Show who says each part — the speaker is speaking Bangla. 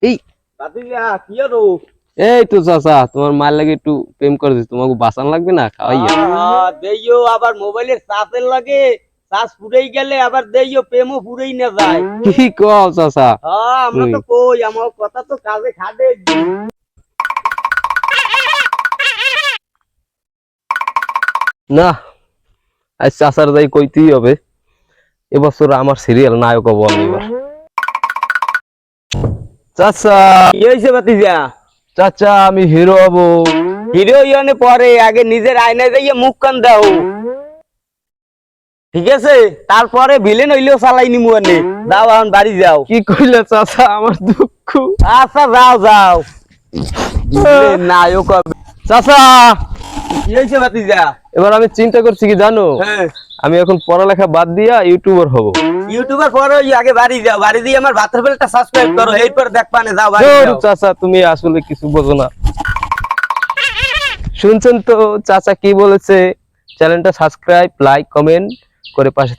Speaker 1: এই
Speaker 2: ভাতিজা কি হলো?
Speaker 1: এই তো চাচা, তোমার মায়ের লাগে একটু প্রেম করে দিচ্ছি, তোমাকে বাঁচান লাগবে না, খাওয়াইয়া।
Speaker 2: দেইও আবার মোবাইলের চার্জের লাগে, চার্জ পুরেই গেলে আবার দেইও প্রেমও পুরেই না যায়।
Speaker 1: কি কও চাচা?
Speaker 2: আমরা তো কই আমার কথা তো কাজে খাটে।
Speaker 1: না, আজ চাচার যাই কইতেই হবে, এবছর আমার সিরিয়াল নায়ক হবো আমি এবার। চাচা,
Speaker 2: কি হয়েছে ভাতিজা?
Speaker 1: চাচা আমি হিরো হবো।
Speaker 2: হিরো ইয়নে পরে আগে নিজের আয়নায় যাইয়ে মুখ কান দাও, ঠিক আছে? তারপরে ভিলেন হইলেও চালাই নিমু আনে। যাও এখন বাড়ি যাও।
Speaker 1: কি কইলে চাচা? আমার দুঃখ।
Speaker 2: আচ্ছা যাও যাও, ভিলেন নায়ক হবে।
Speaker 1: চাচা,
Speaker 2: কি হয়েছে ভাতিজা?
Speaker 1: এবার আমি চিন্তা করছি কি জানো,
Speaker 2: হ্যাঁ,
Speaker 1: আমি এখন পড়ালেখা বাদ দিয়া ইউটিউবার হব।
Speaker 2: ইউটিউবার পরে ওই আগে বাড়ি যাও, বাড়ি দিয়ে আমার ভাতের বেলটা সাবস্ক্রাইব করো, এরপর দেখবা না। যাও বাড়ি
Speaker 1: ধুর,
Speaker 2: যাও।
Speaker 1: চাচা তুমি আসলে কিছু বোঝো না। শুনছেন তো চাচা কি বলেছে? চ্যানেলটা সাবস্ক্রাইব, লাইক, কমেন্ট করে পাশে থাকবেন।